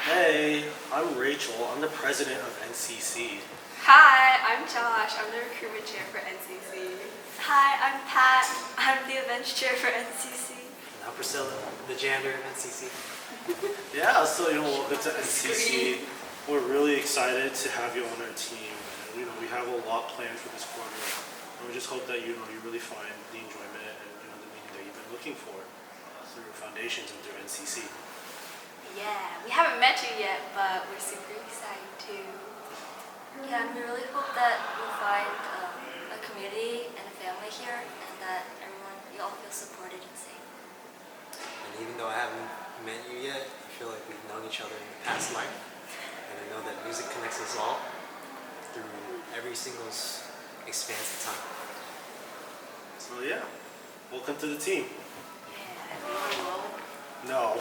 Hey, I'm Rachel. I'm the president of NCC. Hi, I'm Josh. I'm the recruitment chair for NCC. Hi, I'm Pat. I'm the events chair for NCC. And I'm Priscilla, the janitor of NCC. Yeah, so welcome to NCC. We're really excited to have you on our team. And, we have a lot planned for this quarter. And we just hope that you really find the enjoyment and the meaning that you've been looking for through your foundations and through NCC. Yeah, we haven't met you yet, but we're super excited too. Yeah, we really hope that you'll find a community and a family here, and that you all feel supported and safe. And even though I haven't met you yet, I feel like we've known each other in the past life. And I know that music connects us all through every single expanse of time. So yeah, welcome to the team. Yeah, everyone will. No.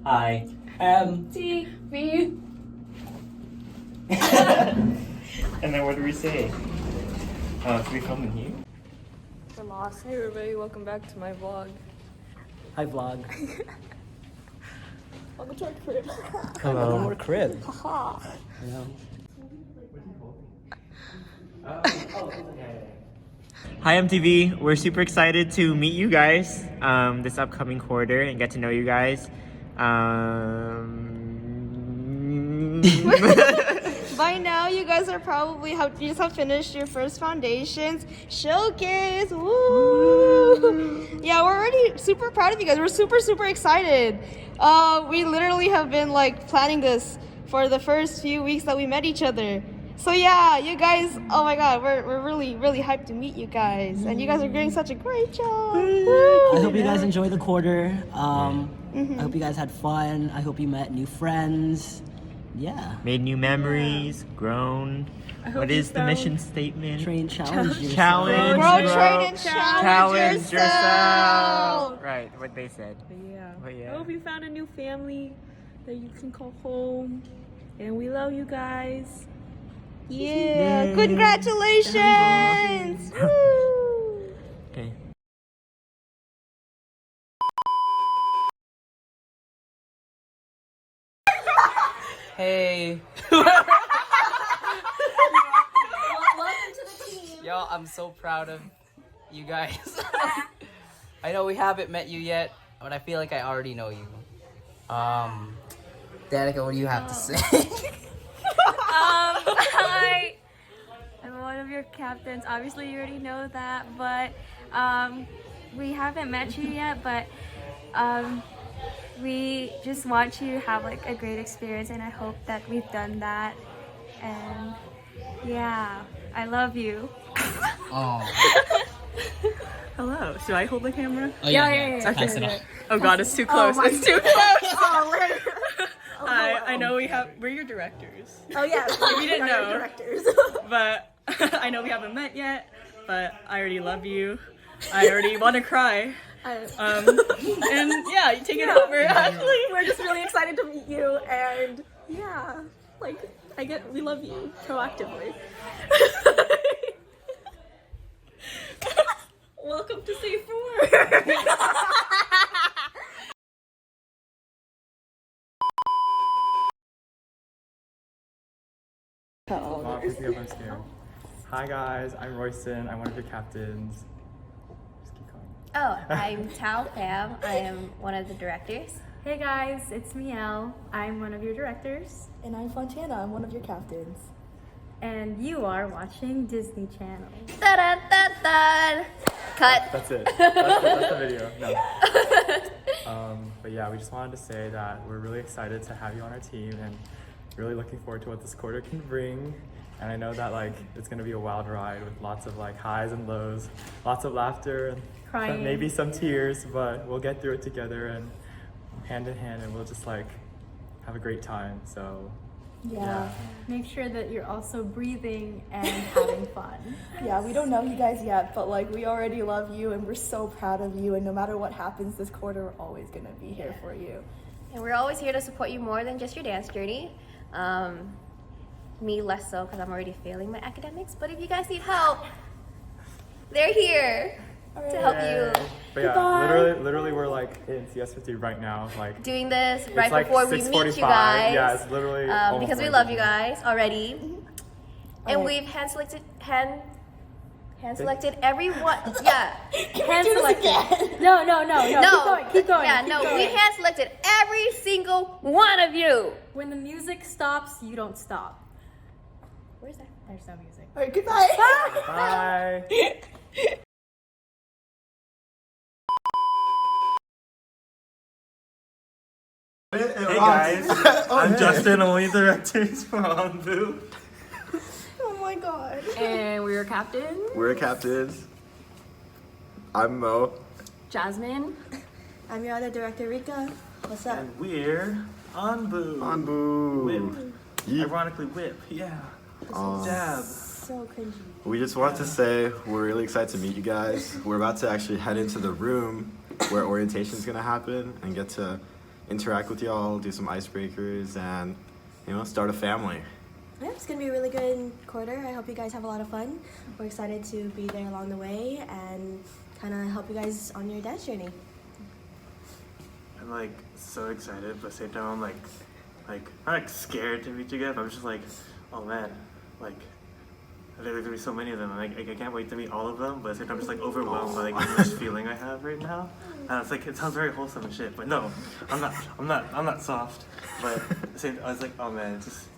Hi. TV. And then what do we say? So we filming here? We're lost. Hey everybody, welcome back to my vlog. Hi vlog. Welcome to our crib. Hello. More crib. Haha. Hi MTV, we're super excited to meet you guys this upcoming quarter and get to know you guys. By now, you guys are probably you just have finished your first foundations showcase. Woo! Yeah, we're already super proud of you guys. We're super excited. We literally have been planning this for the first few weeks that we met each other. So yeah, you guys, oh my god, we're really hyped to meet you guys, and you guys are doing such a great job. I hope you guys enjoy the quarter. I hope you guys had fun. I hope you met new friends. Yeah. Made new memories, grown. What is the mission statement? Train, challenge yourself. Challenge. Grow, train, and challenge yourself. Right, what they said. Yeah. But yeah. I hope you found a new family that you can call home. And we love you guys. Yeah. Congratulations. Woo. Okay. Hey. Welcome to the team. Yo, I'm so proud of you guys. I know we haven't met you yet, but I feel like I already know you. Danica, what do you have to say? Hi. I'm one of your captains. Obviously, you already know that, but we haven't met you yet, but we just want you to have a great experience, and I hope that we've done that. And yeah, I love you. Oh. Hello. Should I hold the camera? Oh yeah. Okay. Oh god, it's too close. It's too close. I know we're your directors. Oh yeah, we didn't know. Directors. But I know we haven't met yet, but I already love you. I already want to cry. And yeah, you take it over. Actually, we're just really excited to meet you, and yeah, we love you proactively. Welcome to Safe for Work. Hi guys, I'm Royston. I'm one of your captains. Just keep going. Oh, I'm Tao Pam. I am one of the directors. Hey guys, it's Miel. I'm one of your directors. And I'm Fontana. I'm one of your captains. And you are watching Disney Channel. Da-da-da-da. Cut. That's it. That's the video. No. But yeah, we just wanted to say that we're really excited to have you on our team and really looking forward to what this quarter can bring. And I know that it's gonna be a wild ride with lots of highs and lows, lots of laughter and Crying. maybe some tears, but we'll get through it together and hand in hand, and we'll just have a great time. So Yeah. Make sure that you're also breathing and having fun. Yeah, we don't know you guys yet, but we already love you, and we're so proud of you. And no matter what happens this quarter, we're always gonna be here for you. And we're always here to support you more than just your dance journey. Me less so because I'm already failing my academics, but if you guys need help, they're here to help you. But yeah, literally we're like in CS50 right now, like Doing this it's right like before we meet you 6:45. guys. Yeah, it's literally because we love you guys already. And we've hand selected everyone. Yeah. Hand selected. No. Keep going. Yeah, we hand selected every single one of you. When the music stops, you don't stop. Where's that? There's no music. All right, goodbye. Bye. Hey guys, I'm Justin, I'm one of the directors for Hanbu. Oh my god. And we're captain. We're captains. I'm Mo. Jasmine. I'm your other director, Rika. What's up? And we're Hanbu. Anbu. Whip. Yeet. Ironically, whip. Yeah. Dab. So cringy. We just want to say we're really excited to meet you guys. We're about to actually head into the room where orientation is going to happen and get to interact with y'all, do some icebreakers, and start a family. Yeah, it's gonna be a really good quarter. I hope you guys have a lot of fun. We're excited to be there along the way and kind of help you guys on your dance journey. I'm like so excited, but at the same time I'm like not scared to meet you guys. I'm just like, oh man, like there's gonna be so many of them. I can't wait to meet all of them. But at the same time, I'm just like overwhelmed by like this feeling I have right now. And it's like it sounds very wholesome and shit, but no, I'm not soft. But at the same, I was like, oh man, it's just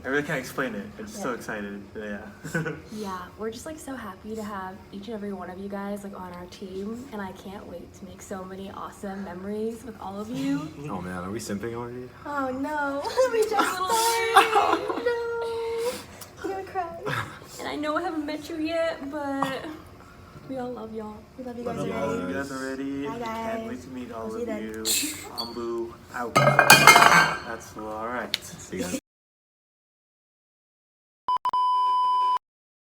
I really can't explain it. I'm just so excited. Yeah. Yeah, we're just like so happy to have each and every one of you guys like on our team, and I can't wait to make so many awesome memories with all of you. Oh man, are we simping already? Oh no, we just started. No, I'm gonna cry. And I know I haven't met you yet, but we all love y'all. We love you Love guys all already. you guys already. Bye, Can't guys. wait to meet all I'll of see you then. you. Ambu out. That's all right. See you guys.